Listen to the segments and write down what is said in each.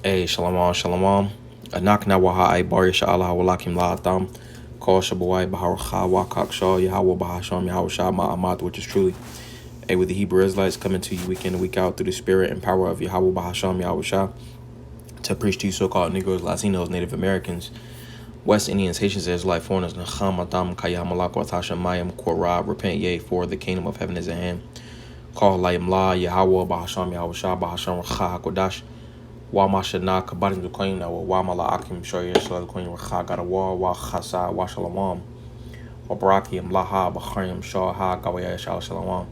Hey, shalom, shalom. Anak na waha ay bar yasha Allah walakim la atam. Call Shabawai Baharcha Wakak Shaw Yahweh Bahasham Yahweh Shah Ma'amat, which is truly a with the Hebrew Israelites coming to you week in and week out through the spirit and power of Yahweh Bahasham Yahweh Shah to preach to you so-called Negroes, Latinos, Native Americans, West Indians, Haitians, Israelite foreigners, Nacham, Adam, Kayam, Malak, Watasha, Mayim, Korah, repent ye, for the kingdom of heaven is at hand. Call Layim La, Yahweh Bahasham Yahweh Shah Bahasham Racha HaKodash. Wa mashana kabadim dukoyin na wa mala akim shoyer shalal koyin racha garawa wa chasa wa shalom wa barakim laha b'charim shah gawaya shal shalom.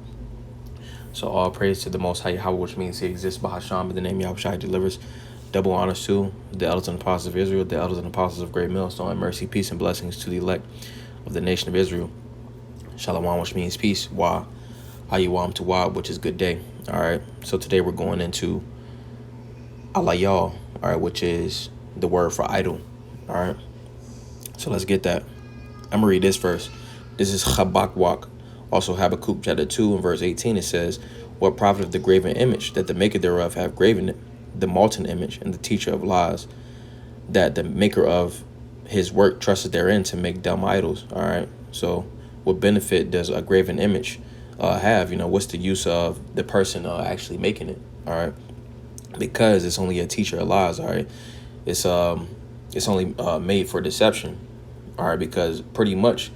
So all praise to the Most High Yahweh, which means He exists. Bahasham, in the name Yahweh Shai delivers. Double honors to the elders and apostles of Israel, the elders and apostles of Great Millstone, and mercy, peace, and blessings to the elect of the nation of Israel. Shalom, which means peace. Wa hayawam to wa, which is good day. All right. So today we're going into alayah, all right, which is the word for idol. All right, so let's get that. I'm gonna read this first. This is Habakkuk, also Habakkuk chapter 2 and verse 18. It says, what profiteth the graven image, that the maker thereof have graven it, the molten image, and the teacher of lies, that the maker of his work trusted therein to make dumb idols. All right, so what benefit does a graven image have? What's the use of the person actually making it? All right, because it's only a teacher of lies. All right, it's only made for deception. All right, because pretty much,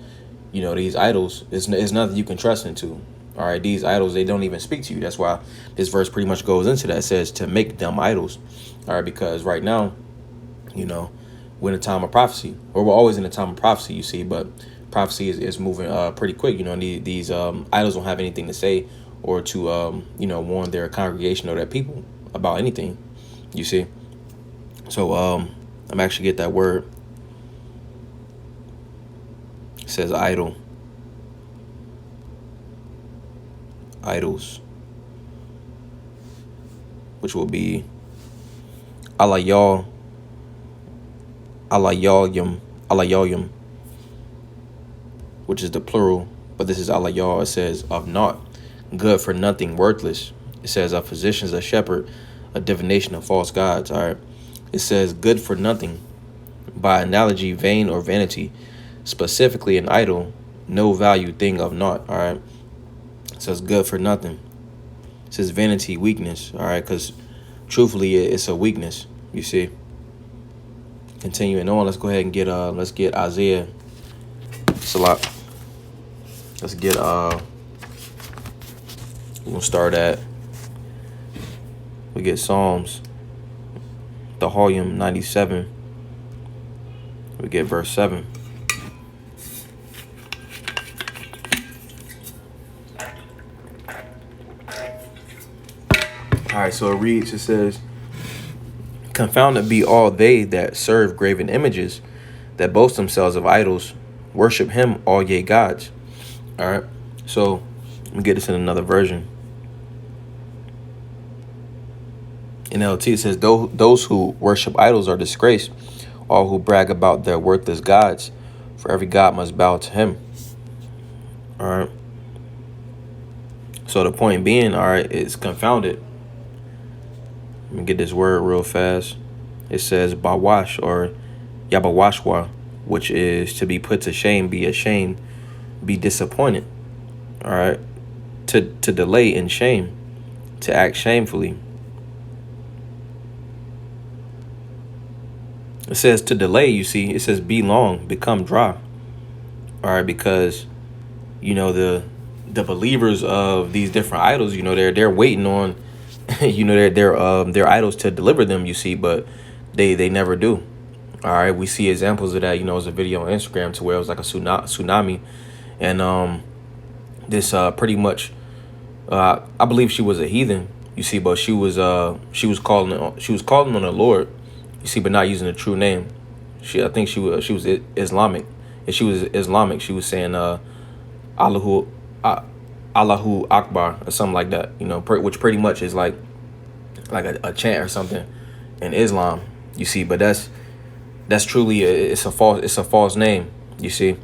these idols is nothing you can trust into. All right, these idols, they don't even speak to you. That's why this verse pretty much goes into that. It says to make dumb idols. All right, because right now, we're in a time of prophecy, or we're always in a time of prophecy, you see, but prophecy is moving pretty quick. These idols don't have anything to say or to warn their congregation or their people about anything, you see. So I'm actually get that word. It says idol, idols, which will be alayah, alayayim, which is the plural, but this is alayah. It says of naught, good for nothing, worthless. It says a physician's a shepherd, a divination of false gods. All right, it says good for nothing, by analogy, vain or vanity, specifically an idol, no value thing of naught. All right, it says good for nothing. It says vanity, weakness. All right, because truthfully it's a weakness, you see. Continuing on, let's go ahead and get Isaiah. Salat. Let's get we'll start at, we get Psalms, the volume 97. We get verse 7. All right, so it reads, it says, confounded be all they that serve graven images, that boast themselves of idols, worship him, all ye gods. All right, so let me get this in another version. In LT, it says, those who worship idols are disgraced, all who brag about their worthless gods, for every god must bow to him. All right. So the point being, all right, it's confounded. Let me get this word real fast. It says bawash or yabawashwa, which is to be put to shame, be ashamed, be disappointed. All right. To delay in shame, to act shamefully. It says to delay, you see, it says be long, become dry. All right, because, the believers of these different idols, they're waiting on, their idols to deliver them, you see, but they never do. All right, we see examples of that. It was a video on Instagram to where it was like a tsunami, and this pretty much, I believe she was a heathen, you see, but she was calling on the Lord, you see, but not using the true name. I think she was Islamic. If she was Islamic, she was saying Allahu Akbar or something like that. Which pretty much is like a chant or something in Islam. You see, but that's truly it's a false name. You see,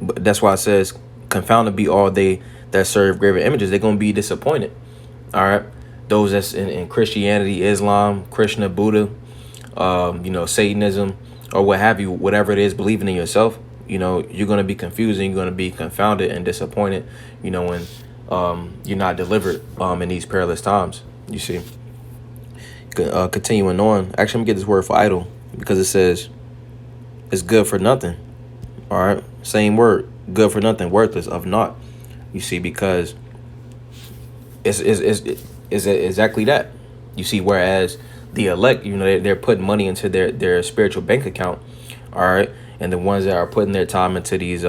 but that's why it says, confounded be all they that serve graven images. They're gonna be disappointed. All right. those that's in Christianity, Islam, Krishna, Buddha, Satanism, or what have you, whatever it is, believing in yourself, you're going to be confused and you're going to be confounded and disappointed, when you're not delivered in these perilous times. You see, continuing on. Actually, let me get this word for idle, because it says it's good for nothing. All right, same word, good for nothing, worthless, of naught. You see, because it's exactly that. You see, whereas the elect, they're putting money into their spiritual bank account. All right, and the ones that are putting their time into these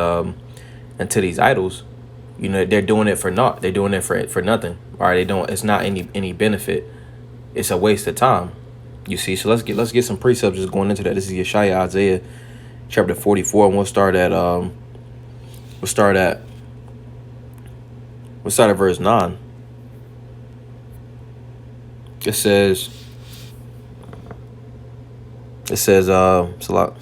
idols, they're doing it for naught. They're doing it for nothing. All right, they don't. It's not any benefit. It's a waste of time. You see, so let's get some precepts just going into that. This is Yeshaya, Isaiah, chapter 44, and we'll start at verse 9. It says, Salat.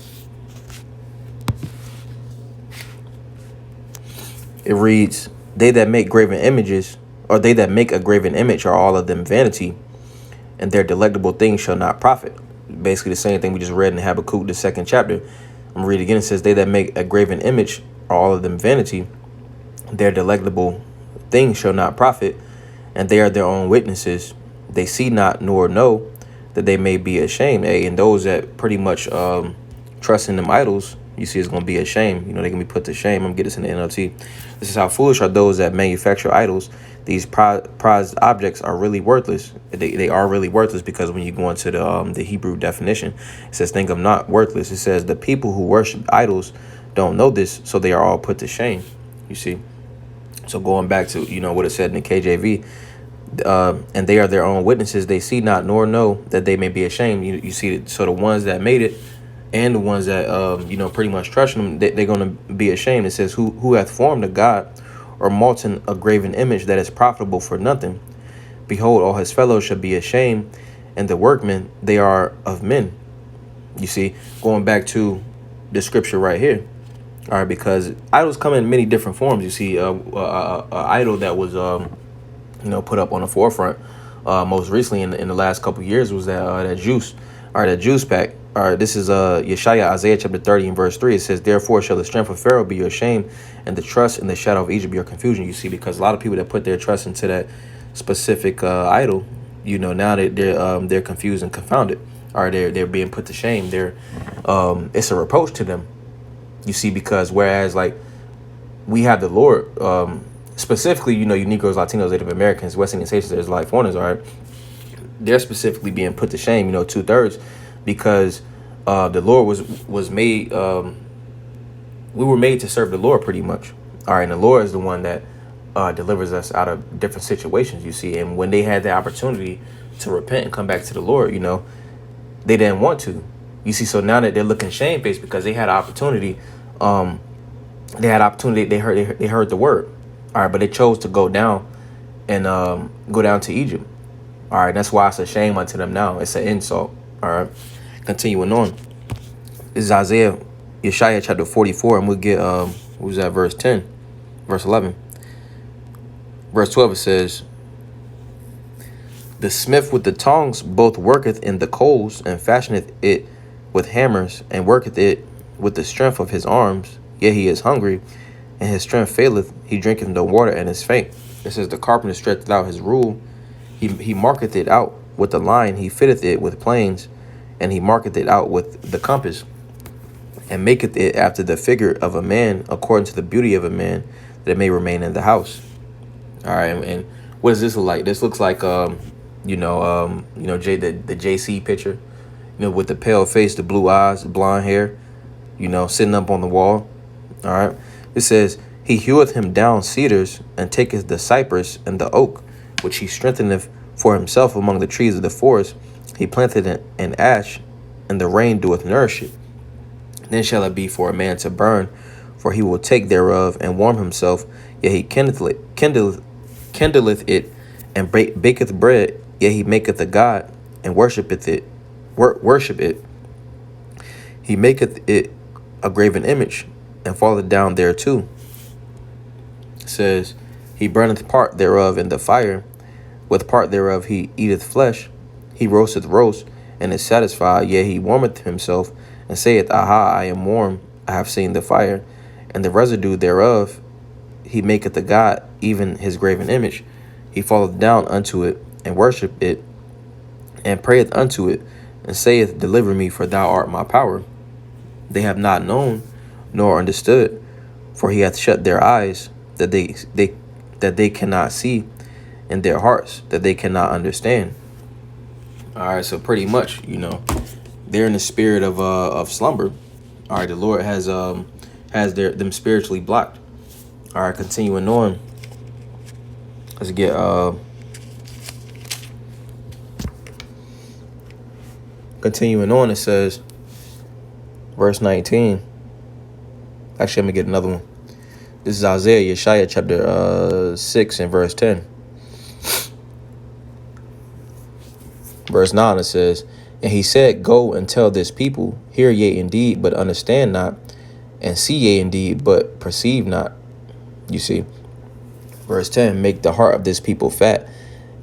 It reads, they that make graven images, or they that make a graven image, are all of them vanity, and their delectable things shall not profit. Basically the same thing we just read in Habakkuk, the 2nd chapter. I'm gonna read it again. It says, they that make a graven image are all of them vanity, their delectable things shall not profit, and they are their own witnesses. They see not nor know, that they may be ashamed. And those that pretty much trust in them idols, you see, it's going to be a shame. They can be put to shame. I'm going to get this in the NLT. This is how foolish are those that manufacture idols. These prized objects are really worthless. They are really worthless, because when you go into the Hebrew definition, it says, think of not worthless. It says the people who worship idols don't know this, so they are all put to shame. You see? So going back to, what it said in the KJV, and they are their own witnesses. They see not nor know, that they may be ashamed. You see, so the ones that made it and the ones that, pretty much trust them, they're going to be ashamed. It says, who hath formed a god or molten a graven image that is profitable for nothing? Behold, all his fellows shall be ashamed, and the workmen, they are of men. You see, going back to the scripture right here. All right, because idols come in many different forms. You see, idol that was, put up on the forefront most recently in the last couple of years was that juice. All right, that juice pack. All right, this is Yeshaya, Isaiah chapter 30 and verse 3. It says, therefore shall the strength of Pharaoh be your shame, and the trust in the shadow of Egypt be your confusion. You see, because a lot of people that put their trust into that specific idol, now that they're confused and confounded. Or they're being put to shame. It's a reproach to them. You see, because whereas like we have the Lord, specifically, you Negroes, Latinos, Native Americans, West Indian Asians, there's like foreigners, all right, they're specifically being put to shame, 2/3, because the Lord was made, we were made to serve the Lord pretty much. All right, and the Lord is the one that delivers us out of different situations, you see. And when they had the opportunity to repent and come back to the Lord, they didn't want to. You see, so now that they're looking shamefaced because they had opportunity, they heard the word. All right, but they chose to go down and go down to Egypt. All right, that's why it's a shame unto them now. It's an insult. All right, continuing on. This is Isaiah, Yeshaya chapter 44, and we'll get, what was that, verse 10, verse 11. Verse 12, it says, the smith with the tongs both worketh in the coals, and fashioneth it with hammers, and worketh it with the strength of his arms. Yet he is hungry, and his strength faileth. He drinketh no water, and is faint. It says, the carpenter stretcheth out his rule. He marketh it out with the line. He fitteth it with planes, and he marketh it out with the compass, and maketh it after the figure of a man, according to the beauty of a man, that it may remain in the house. All right, and what does this look like? This looks like, the JC picture, with the pale face, the blue eyes, the blonde hair, sitting up on the wall. All right, it says, he heweth him down cedars, and taketh the cypress and the oak, which he strengtheneth for himself among the trees of the forest. He planteth an ash, and the rain doeth nourish it. Then shall it be for a man to burn, for he will take thereof and warm himself. Yet he kindleth it, and baketh bread. Yet he maketh a god, and worshipeth it. Worship it. He maketh it a graven image, and falleth down thereto. It says, he burneth part thereof in the fire, With part thereof he eateth flesh, he roasteth roast, and is satisfied. Yea, he warmeth himself, and saith, Aha, I am warm, I have seen the fire. And the residue thereof he maketh a god, even his graven image. He falleth down unto it, and worshipeth it, and prayeth unto it, and saith, Deliver me, for thou art my power. They have not known, nor understood, for he hath shut their eyes, that they cannot see, and their hearts, that they cannot understand. All right, so pretty much, they're in the spirit of slumber. All right, the Lord has them spiritually blocked. All right, continuing on. Let's get continuing on. It says, verse 19. Actually, I'm gonna get another one. This is Isaiah, Yeshaya, chapter 6 and verse 10. Verse 9, it says, And he said, Go and tell this people, hear ye indeed, but understand not, and see ye indeed, but perceive not. You see. Verse 10, Make the heart of this people fat,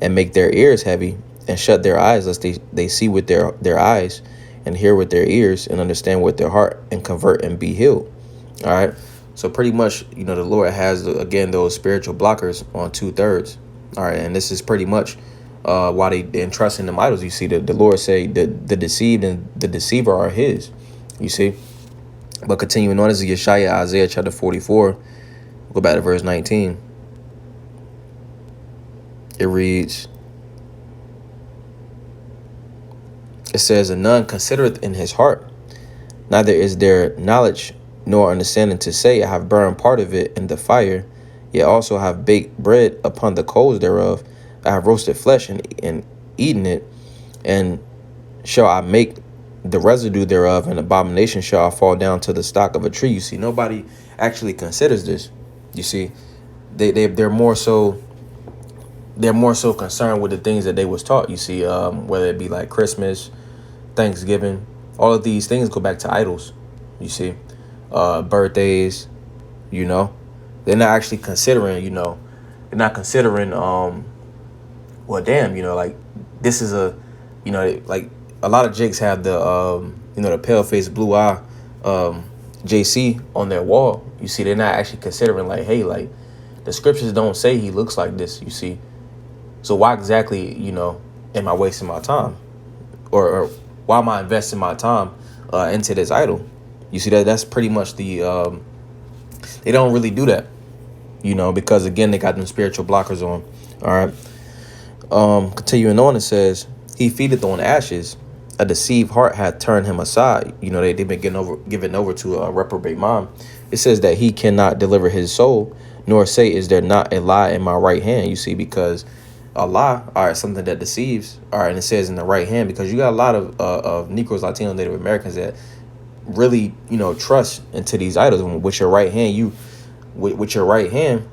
and make their ears heavy, and shut their eyes, lest they see with their eyes, and hear with their ears, and understand with their heart, and convert and be healed. All right. So pretty much, the Lord has, again, those spiritual blockers on 2/3. All right. And this is pretty much why they entrust in them idols. You see, the Lord say that the deceived and the deceiver are his. You see. But continuing on, this is Yeshaya, Isaiah chapter 44. We'll go back to verse 19. It reads, it says, And none considereth in his heart, neither is there knowledge nor understanding to say, I have burned part of it in the fire, yet also have baked bread upon the coals thereof. I have roasted flesh and eaten it, and shall I make the residue thereof an abomination, shall I fall down to the stock of a tree. You see, nobody actually considers this. You see, they're more so concerned with the things that they was taught. You see, whether it be like Christmas, Thanksgiving, all of these things go back to idols. You see, birthdays, they're not actually considering, they're not considering, well, damn, like this is like a lot of jigs have the, the pale face, blue eye, JC on their wall. You see, they're not actually considering like, hey, like the scriptures don't say he looks like this, you see. So why exactly, am I wasting my time? Or why am I investing my time into this idol? You see, that's pretty much the, they don't really do that, because again, they got them spiritual blockers on. All right. Continuing on, it says, He feedeth on ashes. A deceived heart hath turned him aside. They've been given over to a reprobate mind. It says that he cannot deliver his soul, nor say, Is there not a lie in my right hand? You see, because a lie, all right, something that deceives, all right, and it says in the right hand, because you got a lot of Negroes, Latino, Native Americans that really, trust into these idols. With your right hand, with your right hand,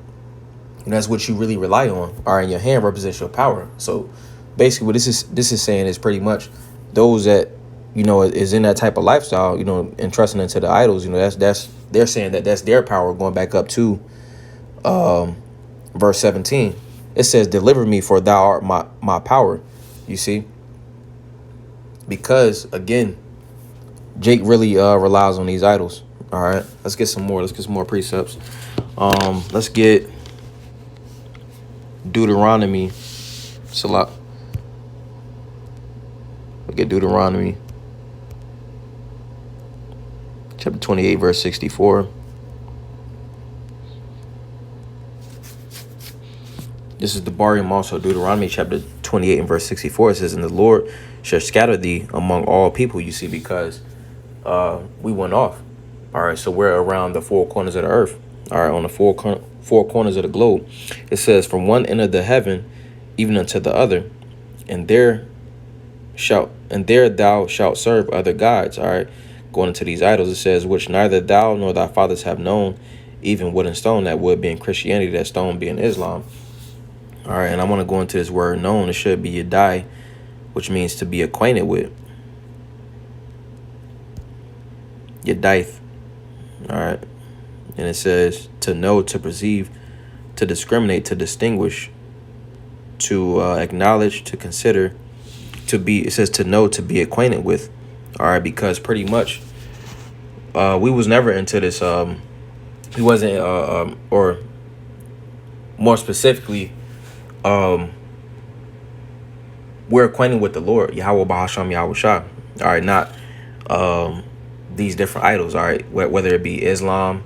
that's what you really rely on. All right, and your hand represents your power. So basically, what this is saying is pretty much those that is in that type of lifestyle, and trusting into the idols. That's they're saying that that's their power. Going back up to verse 17, it says, Deliver me, for thou art my power. You see, because again, Jake really relies on these idols. All right, let's get some more. Let's get some more precepts. Let's get Deuteronomy. Salat. We'll get Deuteronomy chapter 28, verse 64. This is the Barium also, Deuteronomy chapter 28 and verse 64. It says, And the Lord shall scatter thee among all people. You see, because we went off. All right, so we're around the four corners of the earth. All right, on the four corners of the globe. It says, From one end of the heaven even unto the other, and there thou shalt serve other gods. All right, going into these idols, it says, Which neither thou nor thy fathers have known, even wood and stone. That wood being Christianity, that stone being Islam. All right, and I want to go into this word known. It should be yadai, which means to be acquainted with. Yadaith. All right, and it says to know, to perceive, to discriminate, to distinguish. to acknowledge, to consider, to be, it says to know, to be acquainted with. All right, because pretty much we was never into this. We wasn't, or more specifically, we're acquainted with the Lord, Yahweh Bahasham Yahweh Shah. All right, not these different idols. All right, whether it be Islam,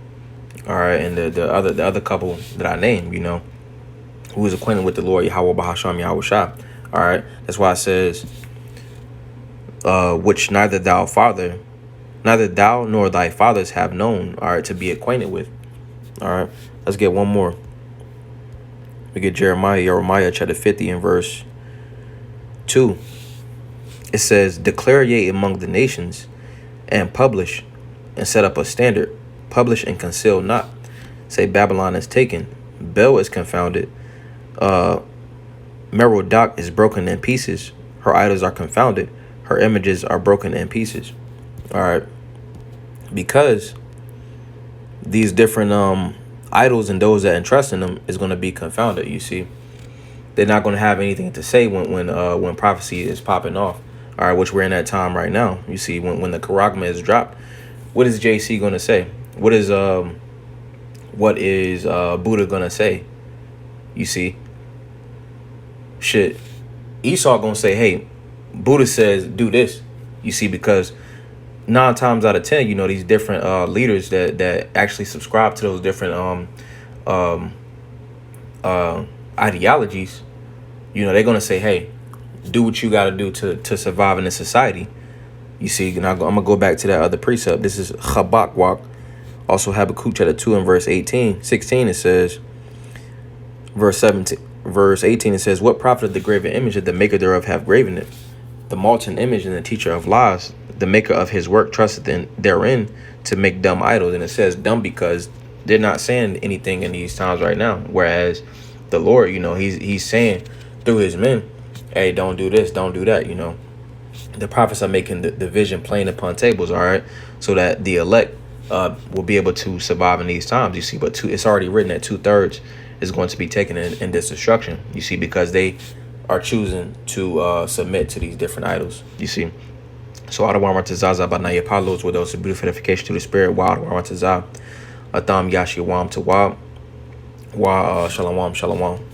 all right, and the other couple that I named, who is acquainted with the Lord, Yahweh Bahasham Yahweh Shah. All right, that's why it says, which neither thou nor thy fathers have known, all right, to be acquainted with. All right, let's get one more. We get Jeremiah chapter 50 and verse 2. It says, declare ye among the nations, and publish, and set up a standard, publish and conceal not. Say Babylon is taken, Bel is confounded, Merodach is broken in pieces, her idols are confounded, her images are broken in pieces. All right, because these different idols and those that entrust in them is going to be confounded. You see, they're not going to have anything to say when prophecy is popping off. All right, which we're in that time right now. You see, when the Karagma is dropped, what is JC going to say? What is Buddha going to say? You see, shit, Esau going to say, hey, Buddha says do this. You see, because 9 times out of 10, these different leaders that actually subscribe to those different ideologies, they're going to say, hey, do what you got to do to survive in this society. You see, and I'm going to go back to that other precept. This is Habakkuk, also Habakkuk chapter 2 and verse 16, it says, verse 18, it says, what profiteth the graven image that the maker thereof have graven it? The molten image and the teacher of lies, the maker of his work trusteth therein to make dumb idols. And it says dumb because they're not saying anything in these times right now. Whereas the Lord, he's saying through his men, hey, don't do this, don't do that. The prophets are making the vision plain upon tables, all right, so that the elect will be able to survive in these times. You see, but it's already written that 2/3 is going to be taken in this destruction. You see, because they are choosing to submit to these different idols. You see, so Adawamatazah Banaya Palos with those beautiful edification to the spirit. Wa Adawamatazah Atham Yashi Wam to Wa Shalom Shalom.